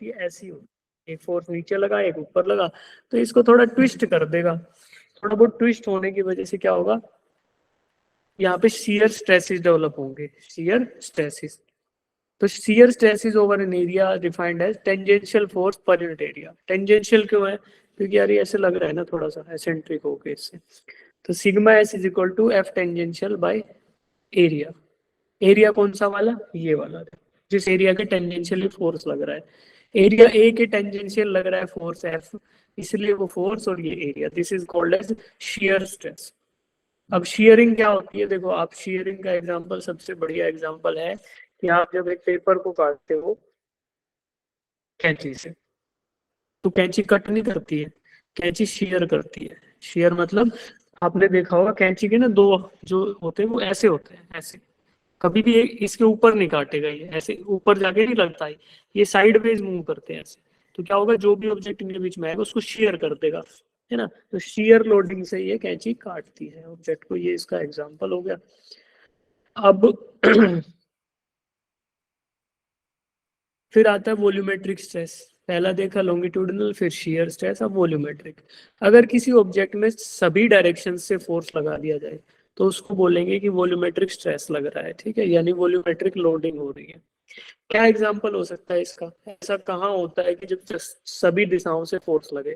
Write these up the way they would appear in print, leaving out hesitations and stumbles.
होती है, ऐसी होती है, एक फोर्स नीचे लगा एक ऊपर लगा, तो इसको थोड़ा ट्विस्ट कर देगा। थोड़ा बहुत ट्विस्ट होने की वजह से क्या होगा, यहाँ पे शियर स्ट्रेसेस डेवलप होंगे, शियर स्ट्रेसेस। तो shear stresses over an area defined as tangential force per unit area. Tangential क्यों है, क्योंकि यार ये ऐसे लग रहा है ना थोड़ा सा एसेंट्रिक होके इससे, तो sigma S is equal to F tangential by area. Area कौन सा वाला, ये वाला, जिस एरिया के टेंजेंशियली फोर्स लग रहा है। एरिया ए के टेंजेंशियल लग रहा है फोर्स एफ, इसलिए वो फोर्स और ये area, this is called as shear stress. अब शियरिंग क्या होती है, देखो आप शियरिंग का एग्जांपल, सबसे बढ़िया एग्जांपल है कि आप जब एक पेपर को काटते हो कैंची से, तो कैंची कट नहीं करती है, कैंची शियर करती है। शियर मतलब आपने देखा होगा कैंची के ना दो जो होते हैं वो ऐसे होते हैं, ऐसे, कभी भी इसके ऊपर नहीं काटेगा, ये ऐसे ऊपर जाके नहीं लगता है, ये साइडवेज मूव करते हैं ऐसे। तो क्या होगा, जो भी ऑब्जेक्ट इनके बीच में आएगा उसको शेयर कर देगा, है ना। तो शेयर लोडिंग से ये कैंची काटती है ऑब्जेक्ट को, ये इसका एग्जांपल हो गया। अब फिर आता है वॉल्यूमेट्रिक स्ट्रेस। पहला देखा लॉन्गिट्यूडिनल, फिर शियर स्ट्रेस, अब वॉल्यूमेट्रिक। अगर किसी ऑब्जेक्ट में सभी डायरेक्शन से फोर्स लगा दिया जाए तो उसको बोलेंगे कि वॉल्यूमेट्रिक स्ट्रेस लग रहा है, ठीक है, यानी वॉल्यूमेट्रिक लोडिंग हो रही है। क्या एग्जांपल हो सकता है इसका, ऐसा कहाँ होता है कि जब सभी दिशाओं से फोर्स लगे।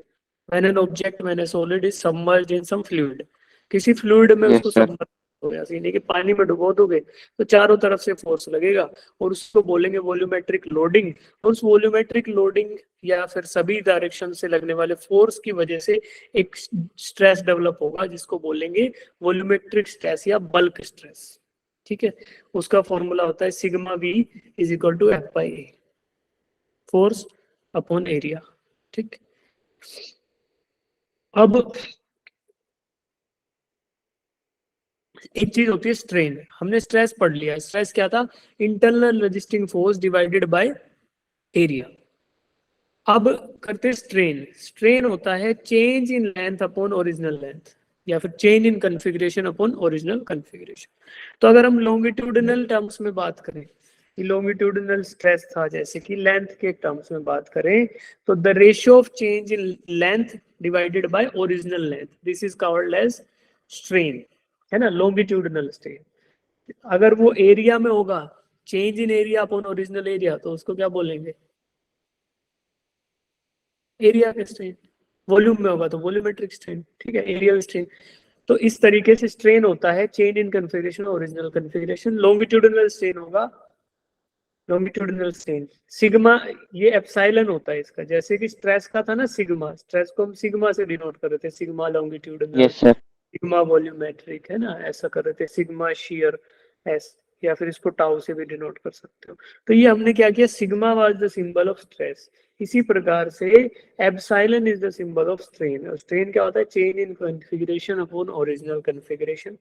When an object, when a solid is submerged in some fluid, किसी फ्लूइड में उसको Yes, sir. सबमर्ज हो गया, यानी कि पानी में डुबो दोगे तो चारों तरफ से फोर्स लगेगा और उसको बोलेंगे वॉल्यूमेट्रिक लोडिंग। और उस वॉल्यूमेट्रिक लोडिंग या फिर सभी डायरेक्शन से लगने वाले फोर्स की वजह से एक स्ट्रेस डेवलप होगा जिसको बोलेंगे वॉल्यूमेट्रिक स्ट्रेस या बल्क स्ट्रेस, ठीक है। उसका फॉर्मूला होता है sigma V is equal to F by A, force upon area, ठीक। अब एक चीज होती है स्ट्रेन, हमने स्ट्रेस पढ़ लिया, स्ट्रेस क्या था, internal resisting force divided by area. अब करते स्ट्रेन, स्ट्रेन होता है change in length upon original length, या फिर change in configuration upon original configuration. तो अगर हम लॉन्गिट्यूडिनल टर्म्स में बात करें, लॉन्गिट्यूडिनल स्ट्रेस था, जैसे कि लेंथ के टर्म्स में बात करें, तो the ratio of change in length divided by original length, this is called as strain, है ना, लॉन्गिट्यूडिनल स्ट्रेन। अगर वो एरिया में होगा, change in area upon original area, तो उसको क्या बोलेंगे, एरिया का स्ट्रेन। वॉल्यूम में होगा तो वॉल्यूमेट्रिक स्ट्रेन, ठीक है, एरियल स्ट्रेन। तो इस तरीके से स्ट्रेन होता है change in configuration original configuration. Longitudinal strain होगा, लॉन्गिट्यूडिनल स्ट्रेन सिग्मा, ये एप्सिलॉन होता है इसका, जैसे कि स्ट्रेस का था ना सिग्मा, स्ट्रेस को हम सिग्मा से डिनोट कर रहे थे, sigma longitudinal, Yes, sir. Sigma volumetric, है ना, ऐसा कर रहे थे, सिग्मा शियर एस, या फिर इसको टाउ से भी डिनोट कर सकते हो। तो ये हमने क्या किया, sigma was the symbol of stress, इसी प्रकार से epsilon is the symbol of strain. और स्ट्रेन क्या होता है, change in configuration upon original configuration.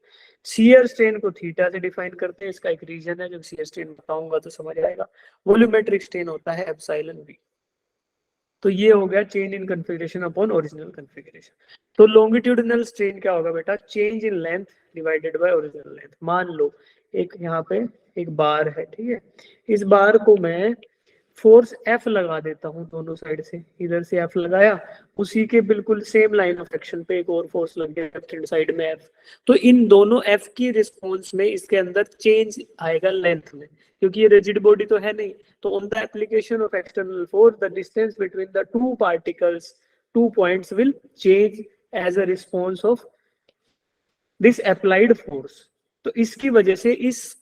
Shear strain को थीटा से डिफाइन करते हैं, इसका एक रीजन है, जब शियर स्ट्रेन बताऊंगा तो समझ आएगा। वॉल्यूमेट्रिक स्ट्रेन होता है एप्सिलॉन बी। तो ये हो गया change in configuration upon original configuration. तो लॉन्गिट्यूडिनल स्ट्रेन क्या होगा बेटा, change in length divided by original length. मान लो एक यहाँ पे एक बार है, ठीक है, इस बार को मैं फोर्स F लगा देता हूँ दोनों साइड से, इधर से F लगाया, उसी के बिल्कुल सेम लाइन ऑफ एक्शन पे एक और फोर्स लग गया लेफ्ट हैंड साइड में F। तो इन दोनों F की रिस्पॉन्स में इसके अंदर चेंज आएगा लेंथ में, क्योंकि ये रिजिड बॉडी तो है नहीं। तो on the application of external force the distance between the two particles, two points will change as a response of this applied force. तो इसकी वजह से इस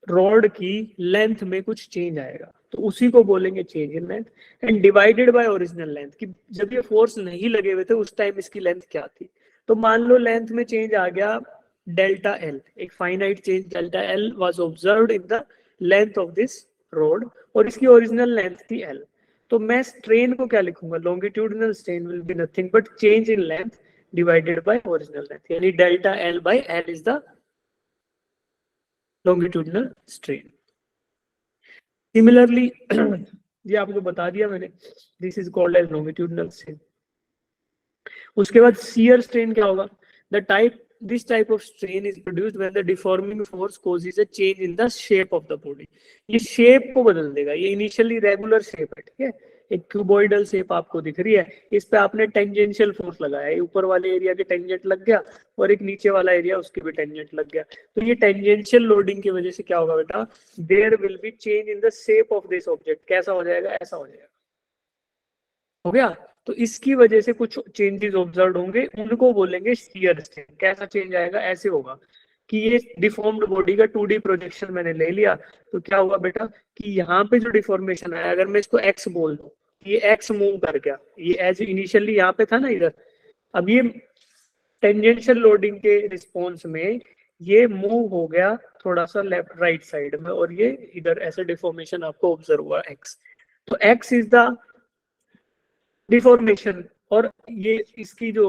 रॉड की लेंथ में कुछ चेंज आएगा, तो उसी को बोलेंगे change in length. And divided by original length, कि जब ये फोर्स नहीं लगे हुए थे उस टाइम इसकी लेंथ क्या थी। तो मान लो लेंथ में चेंज आ गया डेल्टा एल, एक finite change delta L was observed in the length of this road, और इसकी ओरिजिनल लेंथ थी एल। तो मैं स्ट्रेन को क्या लिखूंगा, longitudinal strain will be nothing but change in length divided by original length, यानी delta L by L is the longitudinal strain. Similarly, ये आपको बता दिया मैंने, this is called as longitudinal strain। उसके बाद shear strain क्या होगा, this type of strain is produced when the deforming force causes a change in the shape of the body। ये shape को बदल देगा, ये initially regular shape है, ठीक है, एक क्यूबॉइडल शेप आपको दिख रही है, इस पे आपने टेंजेंशियल फोर्स लगाया है, ऊपर वाले एरिया के टेंजेंट लग गया और एक नीचे वाला एरिया उसके भी टेंजेंट लग गया। तो ये टेंजेंशियल लोडिंग की वजह से क्या होगा बेटा, there will be change in the shape of this object. कैसा हो जाएगा, ऐसा हो जाएगा। हो गया। तो इसकी वजह से कुछ चेंजेस ऑब्जर्व होंगे, उनको बोलेंगे शियर स्ट्रेन। कैसा चेंज आएगा, ऐसे होगा कि ये डिफॉर्म्ड बॉडी का 2D प्रोजेक्शन मैंने ले लिया, तो क्या हुआ बेटा कि यहाँ पे जो डिफॉर्मेशन आया, अगर मैं इसको एक्स बोल दूं, ये एक्स मूव कर गया, ये एज इनिशियली यहाँ पे था ना इधर, अब ये टेंजेंशियल लोडिंग के रिस्पॉन्स में ये मूव हो गया थोड़ा सा लेफ्ट राइट साइड में, और ये इधर ऐसे डिफॉर्मेशन आपको ऑब्जर्व हुआ एक्स। तो एक्स इज द डिफॉर्मेशन, और ये इसकी जो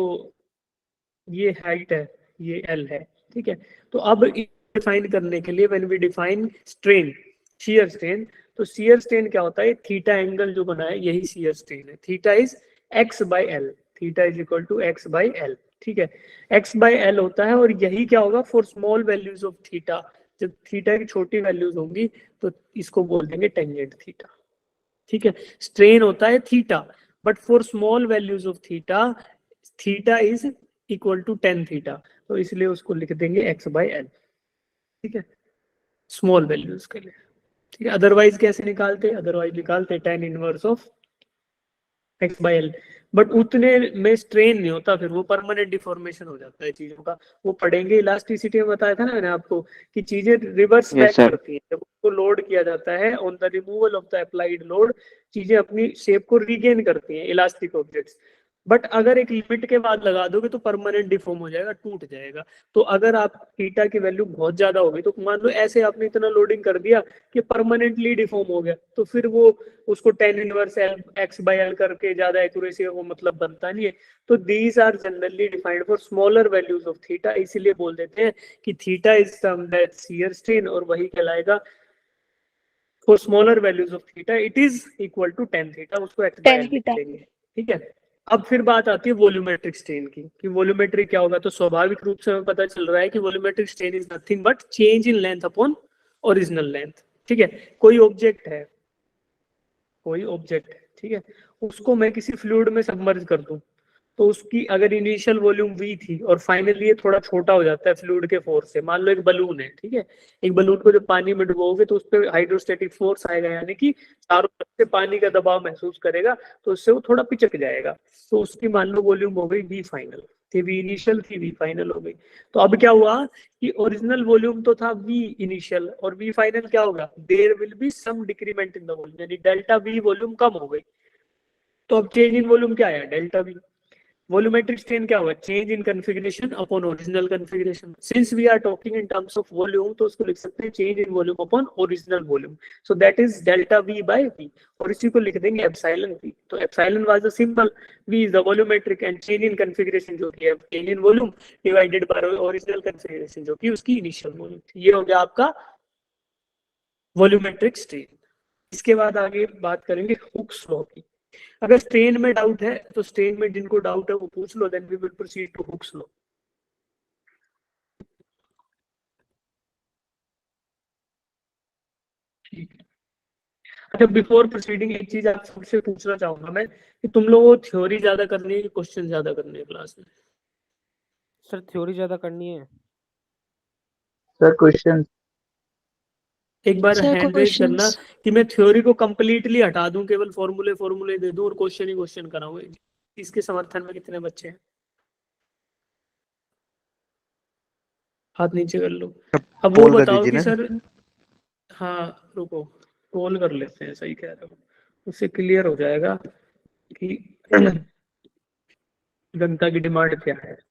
ये हाइट है, ये एल है, ठीक है। तो अब डिफाइन करने के लिए when we define strain, shear strain, तो शियर स्ट्रेन क्या होता है, थीटा एंगल जो बना है यही शियर स्ट्रेन है। Theta is X by L, theta is equal to X by L, ठीक है। एक्स बाई एल होता है, और यही क्या होगा for small values of theta, जब थीटा की छोटी वैल्यूज होंगी तो इसको बोल देंगे टेंजेंट थीटा, ठीक है। स्ट्रेन होता है theta, but for small values of theta, theta is equal to tan theta, तो इसलिए उसको लिख देंगे एक्स बाई एल, ठीक है, स्मॉल वैल्यूज के लिए, ठीक है। अदरवाइज कैसे निकालते, अदरवाइज निकालते tan inverse of x by L, but उतने में स्ट्रेन नहीं होता, फिर वो परमानेंट डिफॉर्मेशन हो जाता है चीजों का। वो पढ़ेंगे इलास्टिसिटी में, बताया था ना मैंने आपको कि चीजें रिवर्स बैक करती हैं जब उसको लोड किया जाता है, on the removal of the applied load चीजें अपनी शेप को रिगेन करती हैं, इलास्टिक ऑब्जेक्ट्स। बट अगर एक लिमिट के बाद लगा दोगे तो परमानेंट डिफॉर्म हो जाएगा, टूट जाएगा। तो अगर आप थीटा की वैल्यू बहुत ज्यादा होगी, तो मान लो ऐसे आपने इतना लोडिंग कर दिया कि परमानेंटली डिफॉर्म हो गया, तो फिर वो उसको tan inverse L X by L करके ज्यादा एक्यूरेसी वो मतलब बनता नहीं है। तो these are generally defined for smaller values of theta, इसीलिए बोल देते हैं कि theta is some that shear strain, और वही कहलाएगा for smaller values of theta it is equal to tan theta, उसको एक्स बाई एल लिख लेंगे, ठीक है। अब फिर बात आती है वॉल्यूमेट्रिक स्ट्रेन की, कि वॉल्यूमेट्रिक क्या होगा। तो स्वाभाविक रूप से हमें पता चल रहा है कि volumetric strain is nothing but change in length upon original length, ठीक है। कोई ऑब्जेक्ट है, कोई ऑब्जेक्ट है, ठीक है, उसको मैं किसी फ्लूइड में सबमर्ज कर दूं, तो उसकी अगर इनिशियल वॉल्यूम वी थी और फाइनली ये थोड़ा छोटा हो जाता है फ्लूइड के फोर्स से। मान लो एक बलून है, ठीक है, एक बलून को जब पानी में डुबोगे तो उस पर हाइड्रोस्टेटिक फोर्स आएगा, यानी कि चारों तरफ से पानी का दबाव महसूस करेगा, तो उससे वो थोड़ा पिचक जाएगा। तो उसकी मान लो वॉल्यूम हो गई वी फाइनल, थी वी इनिशियल थी वी फाइनल हो गई। तो अब क्या हुआ कि ओरिजिनल वॉल्यूम तो था वी इनिशियल, और वी फाइनल क्या होगा, there will be some decrement in the volume, यानी डेल्टा वी वॉल्यूम कम हो गई। तो अब चेंज इन वॉल्यूम क्या आया, डेल्टा वी। वॉल्यूमेट्रिक स्ट्रेन क्या होगा, change in configuration upon original configuration. Since we are talking in terms of volume, तो उसको लिख सकते हैं change in volume upon original volume, so that is delta V by V, और इसी को लिख देंगे एप्सिलॉन वी। तो epsilon was the symbol, V is the volumetric, and change in configuration जो कि है change in volume divided by original configuration जो कि उसकी इनिशियल वॉल्यूम थी। ये हो गया आपका वॉल्यूमेट्रिक स्ट्रेन। इसके बाद आगे बात करेंगे हुक्स लॉ की। अगर स्ट्रेन में डाउट है तो स्ट्रेन में जिनको डाउट है वो पूछ लो, then we will proceed to Hooke's law. ठीक है। अच्छा, बिफोर प्रोसीडिंग एक चीज आप सबसे पूछना चाहूंगा मैं कि तुम लोगों को थ्योरी ज्यादा करनी है कि क्वेश्चन ज्यादा करने हैं क्लास में। सर थ्योरी ज्यादा करनी है सर क्वेश्चन। एक बार सर हैंड रेज करना क्वेश्चंस कि मैं थ्योरी को कंप्लीटली हटा दूं, केवल फॉर्मूले फॉर्मूले दे दूं और क्वेश्चन ही क्वेश्चन कराऊं। इसके समर्थन में कितने बच्चे हैं, हाथ नीचे कर लो। अब वो पोल कर बताओ दीजिए कि ना सर, हाँ रुको, रोल कर लेते हैं, सही कह रहे हो, उससे क्लियर हो जाएगा कि जनता की डिमांड क्या है।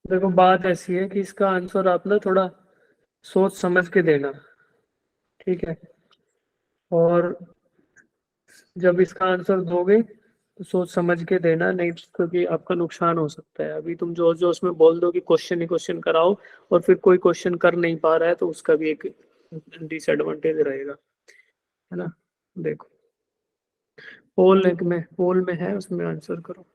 देखो बात ऐसी है कि इसका आंसर आप ना थोड़ा सोच समझ के देना, ठीक है। और जब इसका आंसर दोगे तो सोच समझ के देना, नहीं तो क्योंकि आपका नुकसान हो सकता है। अभी तुम जो जो उसमें बोल दो कि क्वेश्चन ही क्वेश्चन कराओ और फिर कोई क्वेश्चन कर नहीं पा रहा है तो उसका भी एक डिसएडवांटेज रहेगा, है ना। देखो पोल में है, उसमें आंसर करो।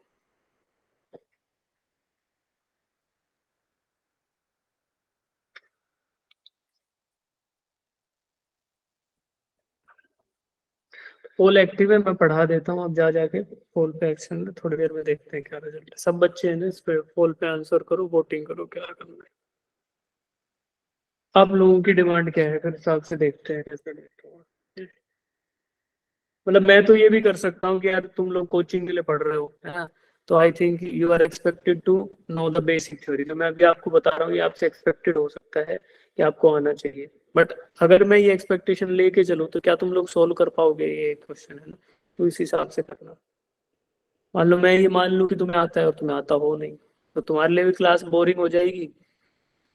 पोल एक्टिव है, मैं पढ़ा देता हूँ, आप जा जाके पोल पे एक्शन ले, थोड़ी देर में देखते हैं क्या रिजल्ट है। सब बच्चे हैं ना इस पे, पोल पे आंसर करो, वोटिंग करो क्या करना है। आप लोगों की डिमांड क्या है, फिर हिसाब से देखते हैं कैसे देखते हैं। मतलब मैं तो ये भी कर सकता हूँ कि यार तुम लोग कोचिंग के लिए पढ़ रहे हो, है ना, तो I think you are expected to know the basic theory. तो मैं अभी आपको बता रहा हूँ, ये आपसे एक्सपेक्टेड हो सकता है कि आपको आना चाहिए। बट अगर मैं ये एक्सपेक्टेशन लेके चलूँ तो क्या तुम लोग सोल्व कर पाओगे, ये क्वेश्चन है ना। तो इस हिसाब से करना। मान लो मैं ये मान लूँ कि तुम्हें आता है और तुम्हें आता हो नहीं, तो तुम्हारे लिए भी क्लास बोरिंग हो जाएगी,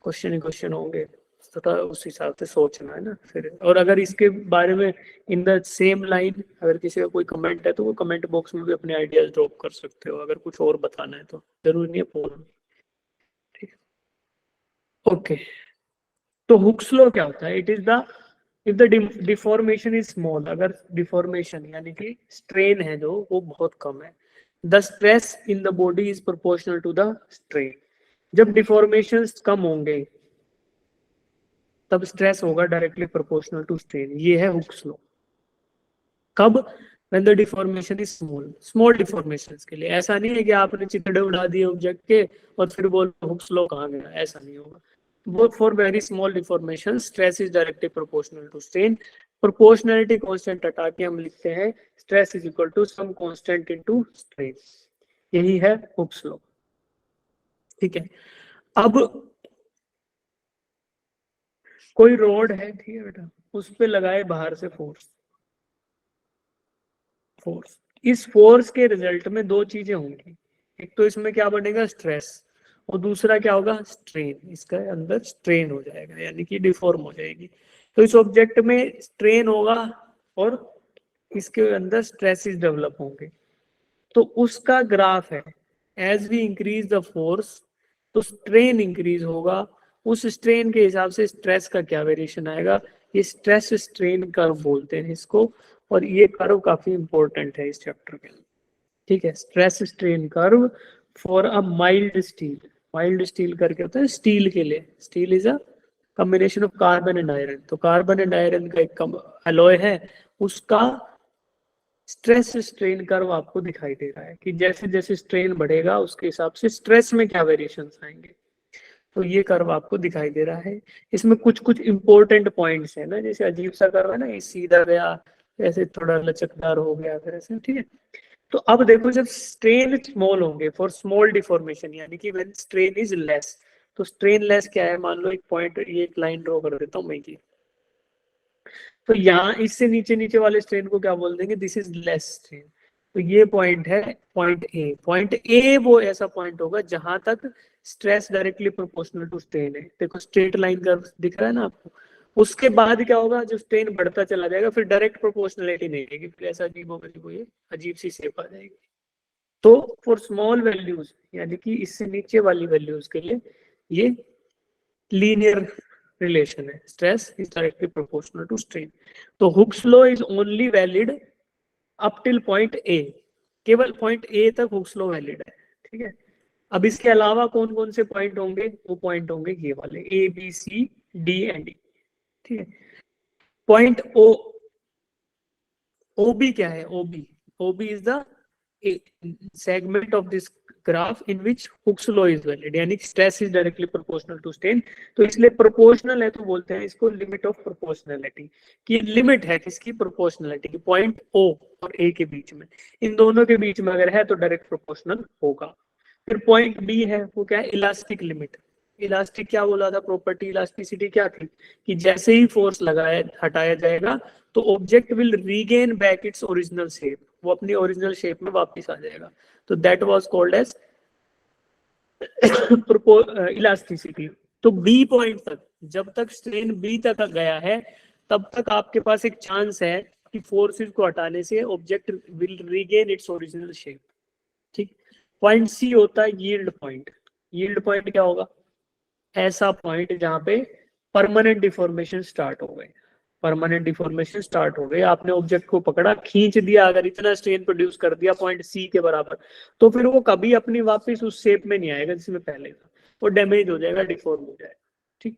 क्वेश्चन ही क्वेश्चन होंगे। तो थोड़ा उस हिसाब से सोचना है ना फिर। और अगर इसके बारे में इन द सेम लाइन अगर किसी का कोई कमेंट है तो वो कमेंट बॉक्स में भी अपने आइडियाज ड्रॉप कर सकते हो, अगर कुछ और बताना है तो। जरूरी नहीं है पूर्ण, ठीक है। ओके, तो हुक्स लॉ क्या होता है? It is the if the deformation is small, अगर डिफॉर्मेशन यानी कि स्ट्रेन है जो वो बहुत कम है, the stress in the body is proportional to the strain. जब डिफॉर्मेशन कम होंगे तब स्ट्रेस होगा डायरेक्टली प्रोपोर्शनल टू स्ट्रेन। ये है हुक्स लॉ। कब? When the deformation is small, small deformations के लिए। ऐसा नहीं है कि आपने चितड़े उड़ा दिए ऑब्जेक्ट के और फिर बोलो हुक्स लॉ कहाँ गया, ऐसा नहीं होगा। वो for very small deformation stress is directly proportional to strain. Proportionality constant हटा के हम लिखते हैं stress is equal to some constant into strain. यही है हुक्स लॉ, ठीक है। अब कोई रोड है, ठीक है बेटा, उस पे लगाए बाहर से फोर्स, फोर्स। इस फोर्स के रिजल्ट में दो चीजें होंगी, एक तो इसमें क्या बनेगा स्ट्रेस, और दूसरा क्या होगा स्ट्रेन। इसका अंदर स्ट्रेन हो जाएगा यानी कि डिफॉर्म हो जाएगी। तो इस ऑब्जेक्ट में स्ट्रेन होगा और इसके अंदर स्ट्रेसेस डेवलप होंगे। तो उसका ग्राफ है, as we increase the force तो स्ट्रेन इंक्रीज होगा, उस स्ट्रेन के हिसाब से स्ट्रेस का क्या वेरिएशन आएगा। ये स्ट्रेस स्ट्रेन कर्व बोलते हैं इसको, और ये कर्व काफी इंपॉर्टेंट है इस चैप्टर के लिए, ठीक है। Stress strain curve for a mild steel, mild steel करके होता है स्टील के लिए। Steel is a combination of carbon and iron, तो कार्बन एंड आयरन का एक अलॉय है, उसका स्ट्रेस स्ट्रेन कर्व आपको दिखाई दे रहा है कि जैसे जैसे स्ट्रेन बढ़ेगा उसके हिसाब से स्ट्रेस में क्या वेरिएशंस आएंगे। तो ये कर्व आपको दिखाई दे रहा है। इसमें कुछ कुछ इंपॉर्टेंट पॉइंट्स है ना, जैसे अजीब सा कर्व है ना, ये सीधा गया, ऐसे थोड़ा लचकदार हो गया, फिर ऐसे, ठीक है। तो अब देखो जब स्ट्रेन स्मॉल होंगे फॉर स्मॉल डिफॉर्मेशन यानी कि व्हेन स्ट्रेन इज लेस, तो स्ट्रेन लेस क्या है, मान लो एक पॉइंट, ये एक लाइन ड्रॉ कर देता हूँ मैं की। तो यहाँ इससे नीचे नीचे वाले स्ट्रेन को क्या बोल देंगे, दिस इज लेस स्ट्रेन। तो ये पॉइंट है पॉइंट ए। पॉइंट ए वो ऐसा पॉइंट होगा जहां तक stress directly proportional to strain है। देखो स्ट्रेट लाइन का दिख रहा है ना आपको। उसके बाद क्या होगा, जो स्ट्रेन बढ़ता चला जाएगा फिर डायरेक्ट प्रोपोर्शनलिटी नहीं रहेगी, फिर ऐसा ये अजीब सी शेप आ जाएगी। तो फॉर स्मॉल वैल्यूज यानी कि इससे नीचे वाली वैल्यूज के लिए ये लीनियर रिलेशन है, stress is directly proportional to strain. तो Hooke's law is only valid up till point A, केवल पॉइंट ए तक हुक्स लॉ वैलिड है, ठीक है। अब इसके अलावा कौन कौन से पॉइंट होंगे, वो पॉइंट होंगे ये वाले A B C D and E, ठीक है। पॉइंट ओ, OB क्या है, OB is the segment of this graph in which Hooke's law is valid, यानी stress is directly proportional to strain। तो इसलिए proportional है तो बोलते हैं इसको limit of proportionality, कि लिमिट है किसकी, proportionality की, पॉइंट O और A के बीच में। इन दोनों के बीच में अगर है तो डायरेक्ट प्रोपोर्शनल होगा। फिर पॉइंट B है, वो क्या है, इलास्टिक लिमिट। इलास्टिक क्या बोला था, प्रॉपर्टी इलास्टिसिटी क्या थी, कि जैसे ही फोर्स लगाया हटाया जाएगा तो object will regain back its original shape, वो अपनी ओरिजिनल शेप में वापस आ जाएगा। तो that was called as elasticity. तो बी पॉइंट तक, जब तक स्ट्रेन बी तक गया है तब तक आपके पास एक चांस है कि फोर्सेस को हटाने से object will regain it's original shape. ठीक। पॉइंट सी होता है यील्ड पॉइंट। यील्ड पॉइंट क्या होगा? ऐसा पॉइंट जहां पे परमानेंट डिफॉर्मेशन स्टार्ट हो गए। परमानेंट डिफॉर्मेशन स्टार्ट हो गए, आपने ऑब्जेक्ट को पकड़ा, खींच दिया, अगर इतना स्ट्रेन प्रोड्यूस कर दिया पॉइंट सी के बराबर, तो फिर वो कभी अपनी वापस उस शेप में नहीं आएगा जिसमें पहले था, वो डैमेज हो जाएगा, डिफॉर्म हो जाएगा। ठीक।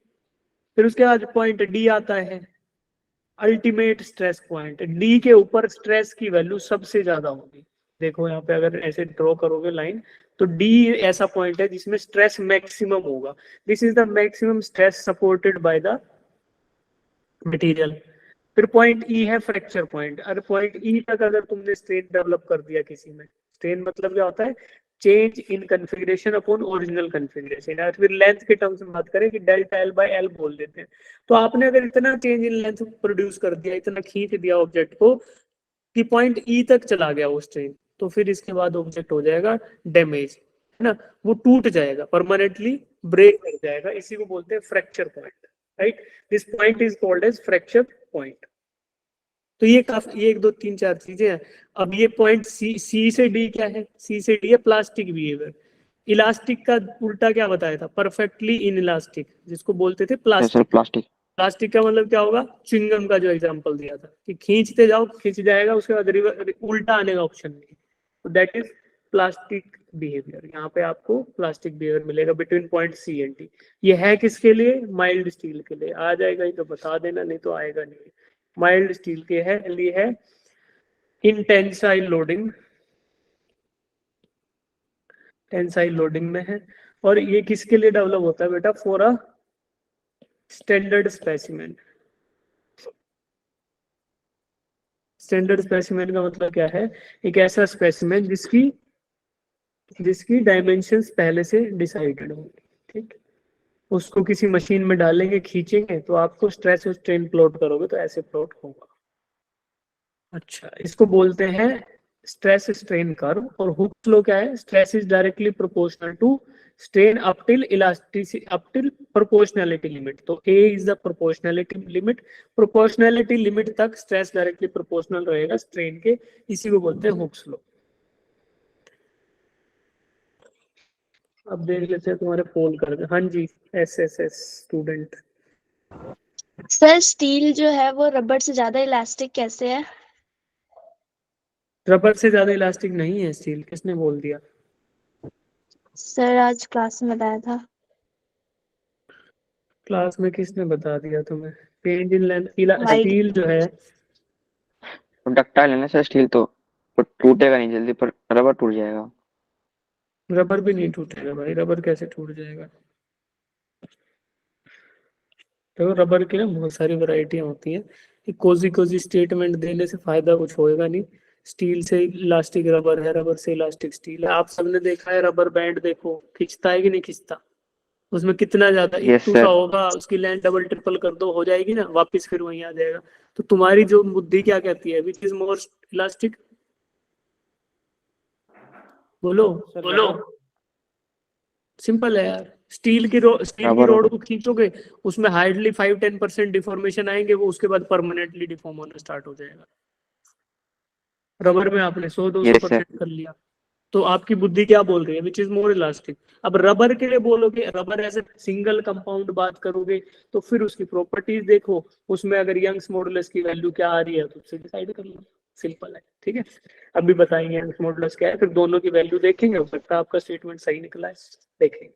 फिर उसके बाद पॉइंट डी आता है, अल्टीमेट स्ट्रेस पॉइंट। डी के ऊपर स्ट्रेस की वैल्यू सबसे ज्यादा होगी। देखो यहाँ पे अगर ऐसे ड्रॉ करोगे लाइन, तो डी ऐसा पॉइंट है जिसमें स्ट्रेस मैक्सिमम होगा। This is the maximum stress supported by the material. फिर पॉइंट ई है फ्रैक्चर पॉइंट। अरे पॉइंट ई तक अगर तुमने स्ट्रेन डेवलप कर दिया किसी में, स्ट्रेन मतलब क्या होता है? Change in configuration upon original configuration. या फिर लेंथ के टर्म्स में बात करें कि डेल्टा एल बाय एल बोल देते हैं। तो आपने अगर इतना चेंज इन लेंथ प्रोड्यूस कर दिया, इतना खींच दिया ऑब्जेक्ट को कि पॉइंट ई तक चला गया वो स्ट्रेन, तो फिर इसके बाद ऑब्जेक्ट हो जाएगा डैमेज, है ना, वो टूट जाएगा, परमानेंटली ब्रेक कर जाएगा। इसी को बोलते हैं fracture point. Right, this point is called as fracture point. तो ये काफी, ये 1 2 3 4 चीजें हैं। अब ये पॉइंट सी से डी क्या है? सी से डी है प्लास्टिक बिहेवियर। इलास्टिक का उल्टा क्या बताया था? परफेक्टली इन इलास्टिक, जिसको बोलते थे प्लास्टिक। प्लास्टिक। प्लास्टिक का मतलब क्या होगा? च्युइंगम का जो एग्जांपल दिया था कि खींचते जाओ खींच जाएगा, उसके बाद उल्टा आने का ऑप्शन नहीं। तो दैट इज प्लास्टिक बिहेवियर। यहाँ पे आपको प्लास्टिक बिहेवियर मिलेगा between point C and D. ये है किसके लिए? माइल्ड स्टील के लिए। आ जाएगा ही तो बता देना, नहीं तो आएगा नहीं। माइल्ड स्टील के है लिए है इन टेंसाइल लोडिंग, टेंसाइल लोडिंग में है। और ये किसके लिए डेवलप होता है बेटा? For a standard specimen. Standard specimen का मतलब क्या है? एक ऐसा स्पेसिमेन जिसकी डायमेंशंस पहले से डिसाइडेड हो। ठीक। उसको किसी मशीन में डालेंगे, खींचेंगे, तो आपको स्ट्रेस और स्ट्रेन प्लॉट करोगे तो ऐसे प्लॉट होगा। अच्छा, इसको बोलते हैं स्ट्रेस स्ट्रेन कर्व। और हुक्स लॉ क्या है? Stress is directly proportional to strain up till elasticity, up till proportionality limit. तो A is the proportionality limit. Proportionality limit तक स्ट्रेस डायरेक्टली प्रोपोर्शनल रहेगा स्ट्रेन के। इसी को बोलते हैं हुक्स लॉ। अब देख लेते हैं तुम्हारे पोल कर दे। हाँ जी, एसएसएस स्टूडेंट। सर स्टील जो है वो रबर से ज्यादा इलास्टिक कैसे है? रबर से ज्यादा इलास्टिक नहीं है स्टील, किसने बोल दिया? सर आज क्लास में बताया था। क्लास में किसने बता दिया तुम्हें? पेंज इन लेंथ White. स्टील जो है डक्टाइल है ना सर स्टील, तो टूटेगा नहीं जल्दी, पर रबर टूट जाएगा। रबर भी नहीं टूटेगा भाई, रबर कैसे टूट जाएगा? तो रबर की ना बहुत सारी वैरायटियां होती हैं। कोजी कोजी स्टेटमेंट देने से फायदा कुछ होएगा नहीं। स्टील से इलास्टिक रबर है, रबर से इलास्टिक स्टील है। आप सबने देखा है रबर बैंड, देखो खींचता है कि नहीं खींचता? उसमें कितना ज्यादा Yes, इतू सा sir. होगा, उसकी लेंथ डबल ट्रिपल कर दो, हो जाएगी ना, वापस फिर वहीं आ जाएगा। तो तुम्हारी जो बुद्धि क्या कहती है? Which is more elastic? बोलो बोलो। सिंपल है यार, स्टील की रबर रोड को खींचोगे, उसमें हार्डली 5-10% डिफॉर्मेशन आएंगे, वो उसके बाद परमानेंटली डिफॉर्म होना स्टार्ट हो जाएगा। रबर में आपने 100-200% Yes, sir. कर लिया। तो आपकी बुद्धि क्या बोल रही है? Which is more elastic. अब रबर के लिए बोलोगे, rubber as a single compound बात करोगे, तो फिर उसकी प्रॉपर्टीज देखो, उसमें अगर यंग्स मॉडुलस की वैल्यू क्या आ रही है तो उससे डिसाइड कर लो। सिंपल है, ठीक है। अभी बताएंगे यंग्स मॉडुलस क्या है, फिर दोनों की वैल्यू देखेंगे, हो सकता है आपका स्टेटमेंट सही निकला है, देखेंगे।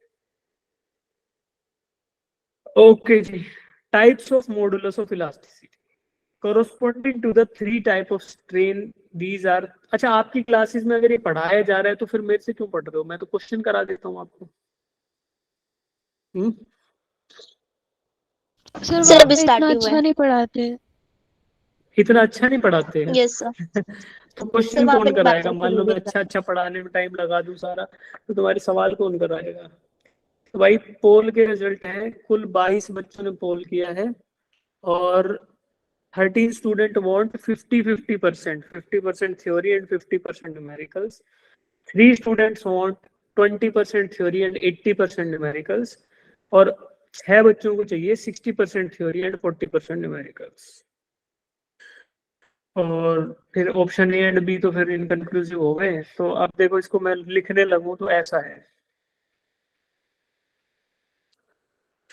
ओके जी, types of modulus of elasticity corresponding to the 3 type of strain these are। अच्छा, आपकी क्लासेस में अगर ये पढ़ाया जा रहा है तो फिर मेरे से क्यों पढ़ रहे हो? मैं तो क्वेश्चन करा देता हूँ आपको। सर अभी स्टार्टिंग अच्छा नहीं पढ़ाते। इतना अच्छा नहीं पढ़ाते हैं? Yes sir. तो सर क्वेश्चन वहाँ कौन पे कराएगा? बात मान लो मैं करेंगे। अच्छा पढ़ाने में टाइम लगा दूं सारा, तो तुम्हारे सवाल कौन कराएगा? तो भाई पोल के रिजल्ट है, कुल 22 बच्चों ने पोल किया है और 13 student want 50-50%, 50% theory and 50% numericals. 3 students want 20% theory and 80% numericals, और 6 बच्चों को चाहिए 60% थ्योरी एंड 40% न्यूमेरिकल्स। और फिर ऑप्शन ए एंड बी तो फिर इनकंक्लूसिव हो गए। तो अब देखो इसको मैं लिखने लगूं तो ऐसा है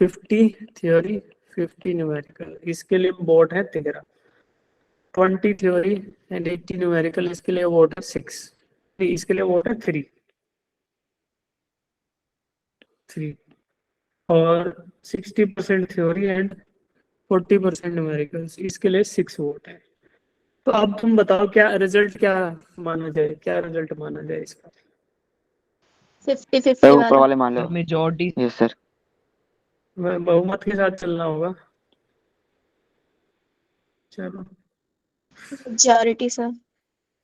50 थ्योरी 50 न्यूमेरिकल, इसके लिए वोट है 13। 20 थ्योरी एंड 80 न्यूमेरिकल, इसके लिए वोट है 6, इसके लिए वोट है 3। और 60% थ्योरी एंड 40% न्यूमेरिकल्स, इसके लिए 6 वोट है। तो अब तुम बताओ क्या रिजल्ट, क्या माना जाए, क्या रिजल्ट माना जाए इसका? 50-50 सर ऊपर वाला। वाले मान लो। Majority yes sir. बहुमत के साथ चलना होगा। चलो मेजॉरिटी सर।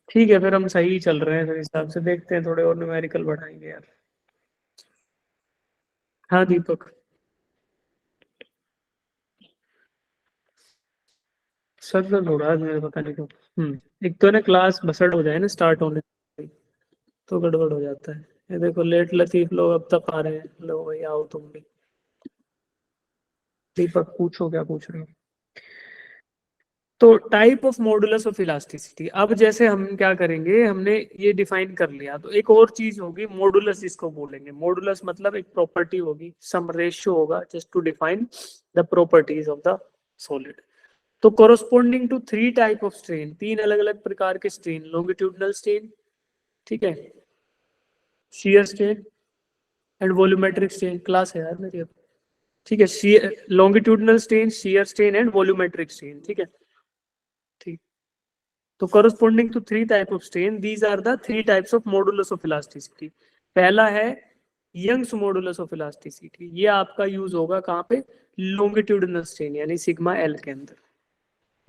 ठीक है, फिर हम सही चल रहे हैं, फिर हिसाब से देखते हैं, थोड़े और न्यूमेरिकल बढ़ाएंगे यार। हाँ दीपक। सर तो थोड़ा मेरे पता नहीं क्यों। एक तो ना क्लास बसड़ हो जाए ना स्टार्ट होने से, तो गड़बड़ हो जाता है। ये देखो लेट लतीफ लोग अब तक आ रहे हैं, लो भाई आओ तुम भी। दीपक पूछो क्या पूछ रहे हो। तो type of modulus of elasticity, अब जैसे हम क्या करेंगे, हमने ये डिफाइन कर लिया, तो एक और चीज होगी मॉडुलस, इसको बोलेंगे मॉडुलस, मतलब एक प्रॉपर्टी होगी, सम रेशियो होगा just to define the properties of the solid. तो corresponding to 3 type of strain, 3 अलग अलग प्रकार के स्ट्रेन, लॉन्गिट्यूडनल स्ट्रेन, ठीक है, shear strain and volumetric strain, class है यार मेरी अब, ठीक है, longitudinal strain, shear strain and volumetric strain, ठीक है, ठीक। तो corresponding to 3 type of strain, these are the 3 types of modulus of elasticity। पहला है यंग्स मॉडुलस ऑफ इलास्टिसिटी, ये आपका यूज होगा कहाँ पे, लॉन्गिट्यूडनल स्ट्रेन यानी सिग्मा एल के अंदर।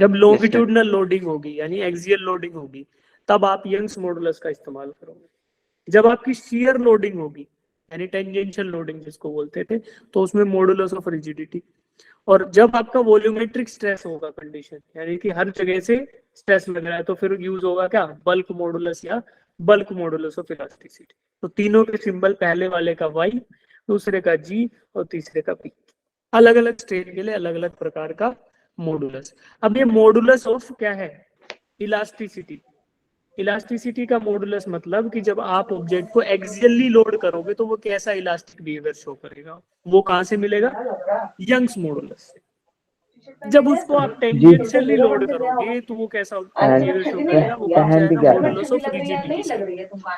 जब लॉन्गिट्यूडनल लोडिंग होगी यानी एक्सियल लोडिंग होगी, तब आप यंग्स मॉडुलस का इस्तेमाल करोगे। जब आपकी शियर लोडिंग होगी यानी टेंजेंशियल लोडिंग जिसको बोलते थे, तो उसमें मॉडुलस ऑफ रिजिडिटी। और जब आपका वॉल्यूमेट्रिक स्ट्रेस होगा कंडीशन, यानी कि हर जगह से स्ट्रेस लग रहा है, तो फिर यूज होगा क्या, बल्क मॉडुलस या बल्क मॉडुलस ऑफ इलास्टिसिटी। तो तीनों के सिंबल, पहले वाले का वाई, दूसरे का जी और तीसरे का पी। अलग अलग स्ट्रेन के लिए अलग अलग प्रकार का मॉडुलस। अब ये मॉडुलस ऑफ क्या है, इलास्टिसिटी। इलास्टिसिटी का मॉडुलस मतलब कि जब आप ऑब्जेक्ट को एक्सियली लोड करोगे तो वो कैसा इलास्टिक बिहेवियर शो करेगा, वो कहां से मिलेगा, यंग्स मॉडुलस से। जब उसको आप जी टेंजेंशियली लोड करोगे तो वो कैसा बिहेवियर शो करेगा, वो पहुंच जाएगा हैंडीकैप मॉडुलस ऑफ रिजिडिटी से।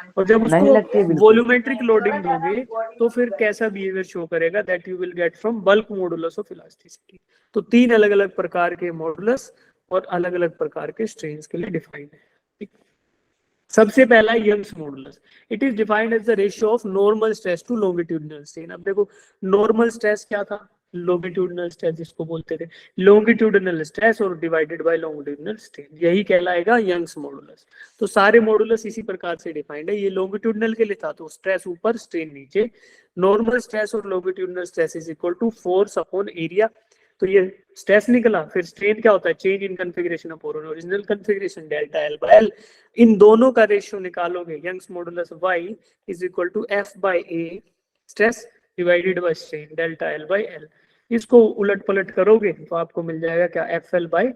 और जब नहीं उसको लगती है बिल्कुल। वॉल्यूमेट्रिक लोडिंग दोगे तो फिर कैसा बिहेवियर शो करेगा, that you will get from bulk modulus of elasticity. तो 3 अलग अलग प्रकार के मॉडुलस और अलग अलग प्रकार के स्ट्रेन्स के लिए डिफाइंड है, ठीक। सबसे पहला Young's modulus, it is defined as the ratio of normal stress to longitudinal strain. अब देखो नॉर्मल स्ट्रेस क्या था, लॉन्गिट्यूडिनल स्ट्रेस जिसको बोलते थे, लॉन्गिट्यूडिनल स्ट्रेस और डिवाइडेड बाय लॉन्गिट्यूडिनल स्ट्रेन, यही कहलाएगा यंग्स मॉडुलस। तो सारे मॉडुलस इसी प्रकार से डिफाइंड है। ये लॉन्गिट्यूडिनल के लिए था तो स्ट्रेस ऊपर स्ट्रेन नीचे, नॉर्मल स्ट्रेस और longitudinal stress is equal to force upon area. तो ये स्ट्रेस निकला, फिर स्ट्रेन क्या होता है, change in configuration of original configuration delta L by L. इन दोनों का रेशियो निकालोगे, Young's modulus Y is equal to F by A stress divided by strain delta L by L. इसको उलट पलट करोगे तो आपको मिल जाएगा क्या, F L by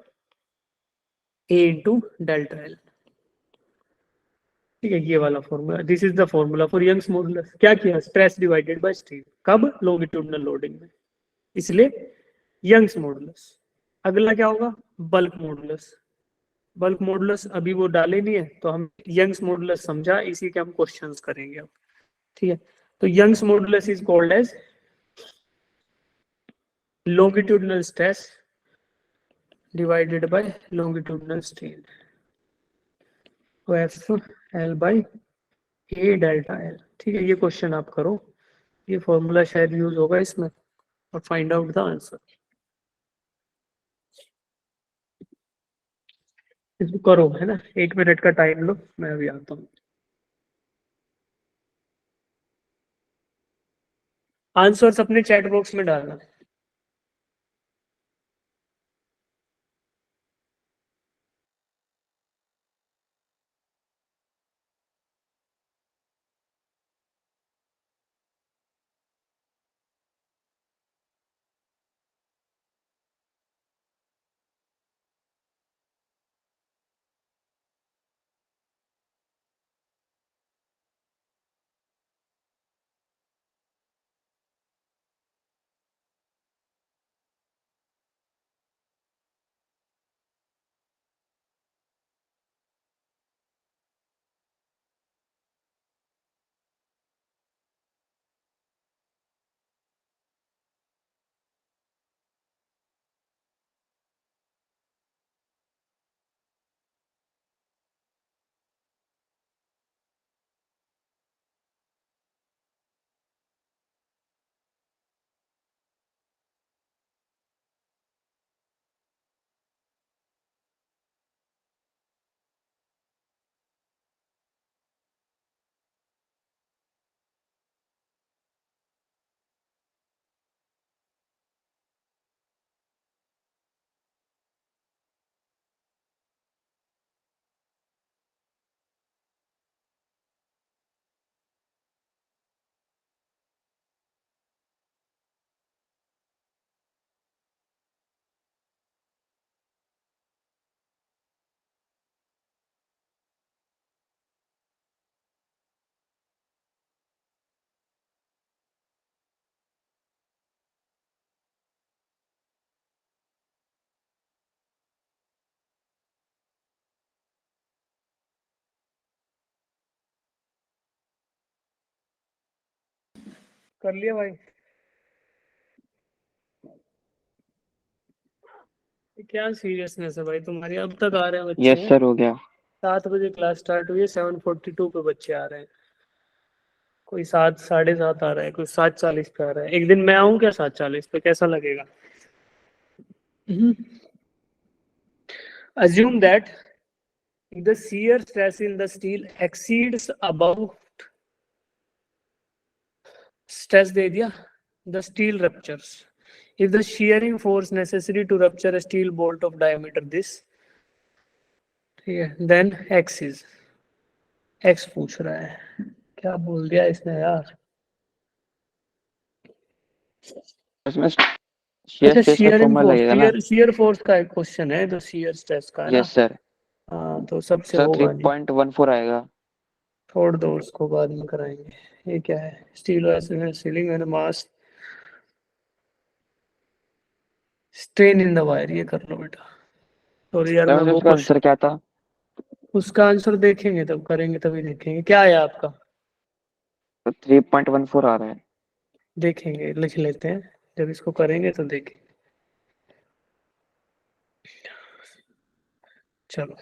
A into delta L, ठीक है। ये वाला formula, this is the formula for Young's modulus. क्या किया, स्ट्रेस डिवाइडेड बाय स्ट्रेन, कब, लॉन्गिट्यूडिनल लोडिंग में, इसलिए यंग्स मॉडुलस। अगला क्या होगा, बल्क मॉडुलस। बल्क मॉडुलस अभी वो डाले नहीं है, तो हम यंग्स मॉडुलस समझा, इसी के हम क्वेश्चंस करेंगे अब, ठीक है। तो Young's modulus is called as longitudinal stress divided by longitudinal strain, तो F L by A delta L, ठीक है। ये क्वेश्चन आप करो, ये फॉर्मूला शायद यूज होगा इसमें, और फाइंड आउट द आंसर। इसको करो, है ना, 1 मिनट का टाइम लो, मैं अभी आता हूँ। आंसर्स अपने चैट बॉक्स में डालना। कर लिया भाई? क्या सीरियसनेस है भाई तुम्हारी, अब तक आ रहे हैं बच्चे? यस सर हो गया। 7 बजे क्लास स्टार्ट हुई है, 7:42 पे बच्चे आ रहे हैं। कोई 7, 7:30 आ रहा है, कोई 7:40 पे आ रहा है। एक दिन मैं आऊं क्या 7:40 पे, कैसा लगेगा? Assume that the shear stress in the steel exceeds above stress दे दिया, the steel ruptures. If the shearing force necessary to rupture a steel bolt of diameter this, ठीक है, then x is, x पूछ रहा है, क्या बोल दिया इसने यार? इसमें shear अच्छा, stress का shearing फॉर्मूला force, लगेगा ना? shear force का एक क्वेश्चन है, तो shear stress का है ना? Yes sir. हाँ, तो सबसे सर होगा नहीं, 3.14 आएगा। छोड़ दो उसको, बाद में कराएंगे। ये क्या है? Steel ceiling and mass strain in the wire, ये कर लो बेटा। सॉरी यार, मैं सर वो उसका आंसर क्या था? उसका आंसर देखेंगे, तब करेंगे, तभी देखेंगे क्या है आपका। तो 3.14 आ रहा है। देखेंगे, लिख लेते हैं, जब इसको करेंगे तो देखेंगे। चलो,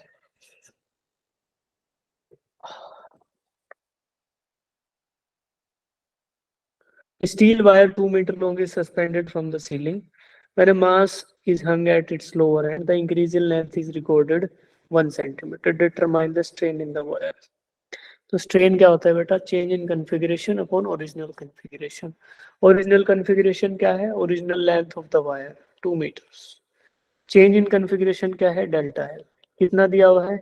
steel wire 2 meter long is suspended from the ceiling. When a mass is hung at its lower end, the increase in length is recorded 1 centimeter. Determine the strain in the wire. तो strain क्या होता है बेटा? Change in configuration upon original configuration. Original configuration क्या है? Original length of the wire 2 metres. Change in configuration क्या है? Delta L. कितना दिया हुआ है?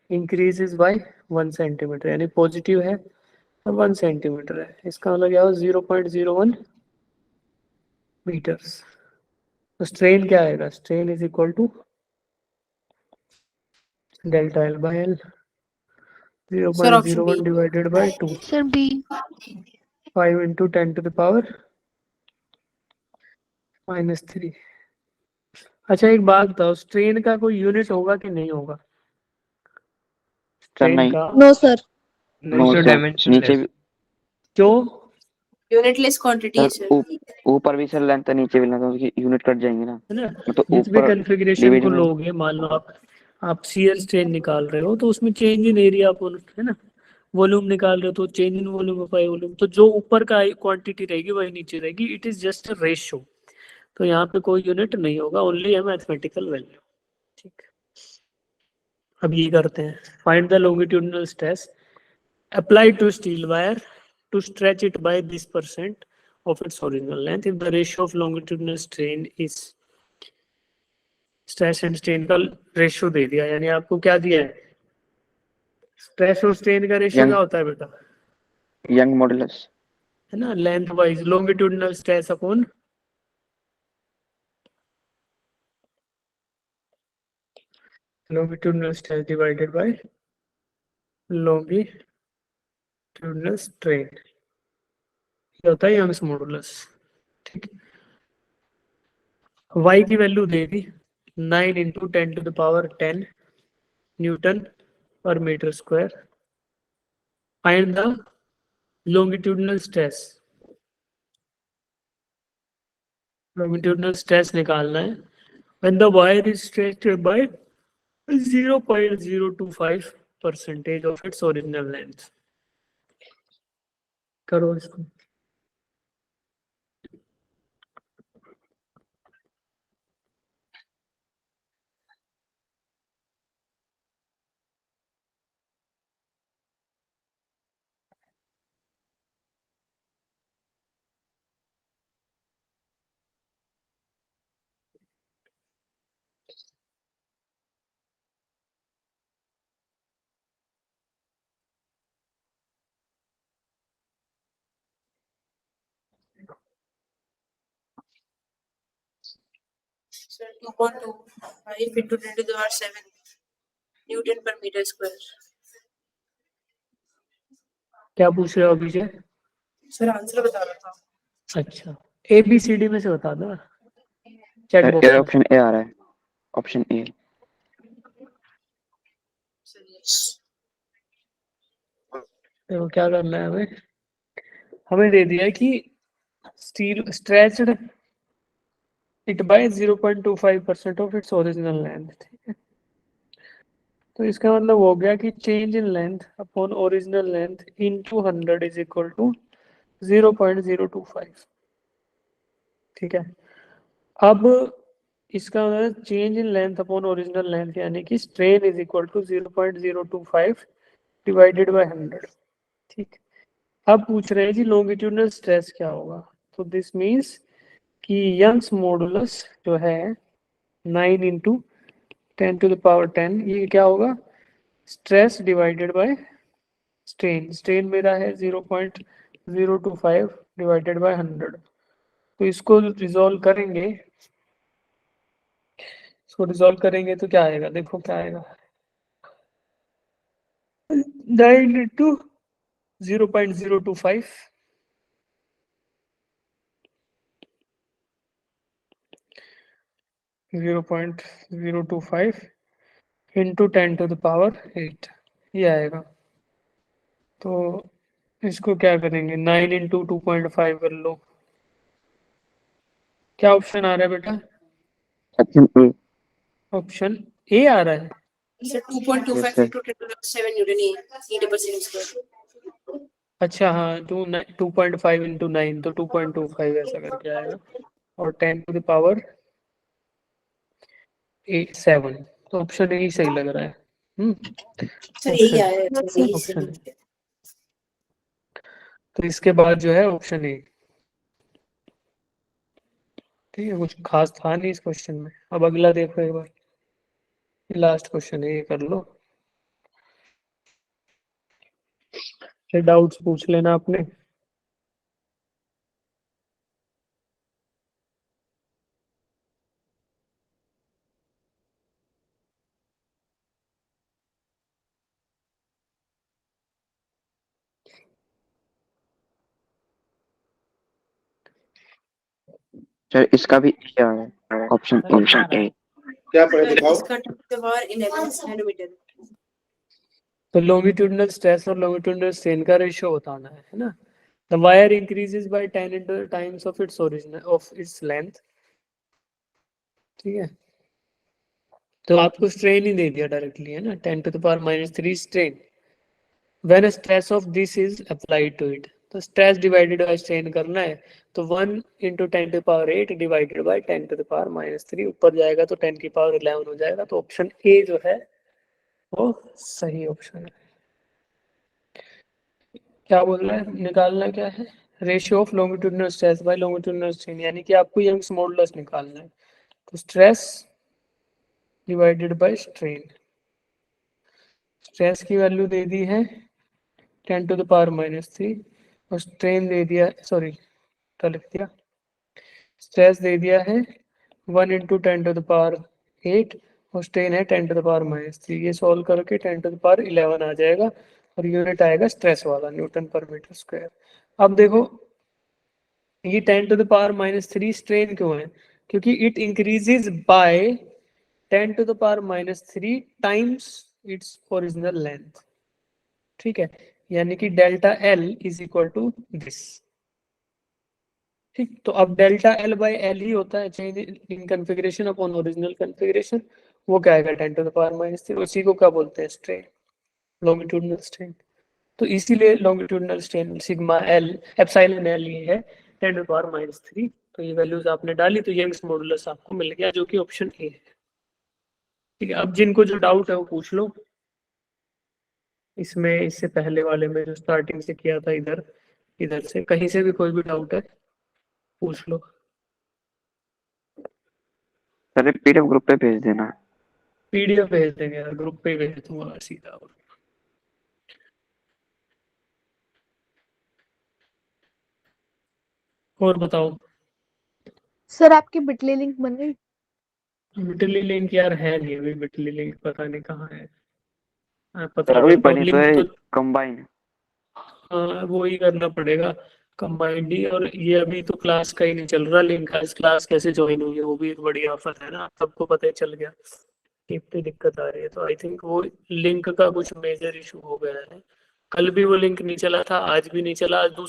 इंक्रीज इज बाय 1 सेंटीमीटर, यानी पॉजिटिव है और 1 सेंटीमीटर है, इसका मतलब क्या हो? 0.01 मीटर्स। तो स्ट्रेन क्या आएगा? Strain is equal to delta L by L, Sir, option 0.01 B. Divided by 2, Sir, B. 5 into 10 to the power -3। अच्छा, एक बात बताओ, स्ट्रेन का कोई यूनिट होगा कि नहीं होगा? सर स्ट्रेन नहीं। का No, sir. नहीं नो तो सर, नीचे डायमेंशनलेस। भी। क्यों? Unitless quantity, sir sir. ऊपर भी सर लेंथ है, नीचे भी लेंथ है, उसकी यूनिट कट जाएंगे ना। है ना? मतलब जिस भी ऊपर कन्फिग्रेशन को डिवीजन में। लोगे, मान लो आप शियर स्ट्रेन निकाल रहे हो, तो उसमें चेंज इन एरिया अपन, है ना, वॉल्यूम निकाल रहे हो तो change in volume of volume, तो जो ऊपर का क्वांटिटी रहेगी वही नीचे रहेगी। It is just a ratio, तो यहाँ पे कोई यूनिट नहीं होगा, ओनली है मैथमेटिकल वैल्यू। ठीक है, अब ये करते हैं, find the longitudinal stress applied to steel wire to stretch it by this percent of its original length if the ratio of longitudinal strain is, stress and strain का ratio दे दिया, यानी आपको क्या दिया है? स्ट्रेस और स्ट्रेन का ratio क्या यंग होता है बेटा? Young modulus. है ना, length wise longitudinal stress upon longitudinal stress divided by longitudinal strain, ये होता है यंग्स मॉडुलस। ठीक है, y की वैल्यू दे दी 9 into 10 to the power 10 newton पर metre square. Find the longitudinal stress, longitudinal stress निकालना है when the wire is stretched by 0.025 percentage of its original length। करो इसको। Sir, 2.25 into 10 to the power 7 Newton per meter square. क्या पूछ रहे हो अभिषेक? Sir, answer बता रहा था. अच्छा, ए बी सी डी में से बता दो चैट सर बॉक्स में। ऑप्शन ए आ रहा है, ऑप्शन ए। Sir, yes. देखो क्या करना है हमें, हमें दे दिया है कि steel stretched it by 0.25% of its original length, ठीक है। तो इसका मतलब हो गया कि change in length upon original length into 100 is equal to 0.025, ठीक है। अब इसका मतलब change in length upon original length यानी कि strain is equal to 0.025 divided by 100, ठीक। अब पूछ रहे हैं जी लॉन्गिट्यूडनल स्ट्रेस क्या होगा, तो दिस मीन्स कि यंग्स मॉडुलस जो है 9 इंटू 10 टू द पावर 10, ये क्या होगा, stress divided by strain. Strain मेरा है 0.025 डिवाइडेड बाय 100। तो इसको रिजॉल्व करेंगे, तो क्या आएगा, देखो क्या आएगा, 9 into 0.025 0.025 into 10 to the power 8, ये आएगा। तो इसको क्या करेंगे, 9 इंटू 2.5 कर लो। क्या ऑप्शन आ रहा है बेटा, ऑप्शन ए। ऑप्शन ए आ रहा है। Sir, 2.25 Yes, sir. into 10 to the 7 Newton E/second square. अच्छा हाँ, 2.5 इंटू 9 तो 2.25 ऐसा करके आएगा, और 10 टू द पावर 7, तो ऑप्शन ए सही लग रहा है। Sir, यही आया है, sir, यही ऑप्शन सही है। तो इसके बाद जो है ऑप्शन ए, ठीक है। कुछ खास था नहीं इस क्वेश्चन में। अब अगला देखो एक बार, लास्ट क्वेश्चन है, ये कर लो, फिर डाउट्स पूछ लेना आपने। सर इसका भी क्या है, ऑप्शन ए। क्या पढ़े Sir, दिखाओ। इसका 10 to the power 11 centimeter. तो लॉन्गिट्यूडनल स्ट्रेस और लॉन्गिट्यूडनल स्ट्रेन का रेशियो बताना है ना। The wire increases by 10 times of its original of its length, ठीक है। तो आपको स्ट्रेन ही दे दिया डायरेक्टली, है ना, 10 to the power -3 strain. When stress of this is applied to it, तो स्ट्रेस डिवाइडेड बाय स्ट्रेन करना है, तो 1 into 10 to the power 8 divided by 10 to the power -3, ऊपर जाएगा तो 10 की पावर 11 हो जाएगा। तो ऑप्शन ए जो है वो सही ऑप्शन है। क्या बोल रहा है, निकालना क्या है, ratio of longitudinal stress by longitudinal strain, यानी कि आपको यंग्स मॉडुलस निकालना है। तो stress divided by strain, stress की वैल्यू दे दी है 10 टू द पावर -3 और स्ट्रेन दे दिया, सॉरी क्या लिख दिया, स्ट्रेस दे दिया है 1 इंटू 10 टू द पावर 8 और स्ट्रेन है 10 टू द पावर -3। ये सॉल्व करके 10 टू द पावर 11 आ जाएगा और यूनिट आएगा स्ट्रेस वाला, न्यूटन पर मीटर स्क्वायर। अब देखो ये 10 टू द पावर -3 स्ट्रेन क्यों है, क्योंकि it increases by 10 to the power -3 times its original length, ठीक है। यानी कि delta L is equal to this, ठीक। तो अब डेल्टा एल बाय एल ही होता है change in configuration upon original configuration, वो क्या आएगा 10 टू द पावर -3, उसी को क्या बोलते हैं स्ट्रेन, लॉन्गिट्यूडनल स्ट्रेन। तो इसीलिए longitudinal strain sigma L epsilon L ये है 10 टू द पावर -3। तो ये वैल्यूज आपने डाली तो यंग्स मॉडुलस आपको मिल गया, जो कि ऑप्शन ए है, ठीक है। अब जिनको जो डाउट है वो पूछ लो, इसमें इससे पहले वाले में जो स्टार्टिंग से किया था, इधर से कहीं से भी कोई भी डाउट है पूछ लो। सर पीडीएफ ग्रुप पे भेज देना। पीडीएफ भेज देंगे यार, ग्रुप पे भेज दूंगा सीधा। और बताओ, सर आपकी बिटली लिंक बन गई? बिटली लिंक यार है नहीं अभी, बिटली लिंक पता नहीं कहाँ है। पता सर अभी करता हूँ बनी तो लिंक है तो, कंबाइन। हाँ वो ही करना पड़ेगा कंबाइंड ही। और ये अभी तो क्लास का ही नहीं चल रहा लिंक, आज क्लास कैसे ज्वाइन हुई है वो भी एक बड़ी आफत है ना, सबको पता ही चल गया कितनी दिक्कत आ रही है। तो आई थिंक वो लिंक का कुछ मेजर इशू हो गया है, कल भी वो लिंक नहीं चला था, आज भी नहीं चला, आज दूसरा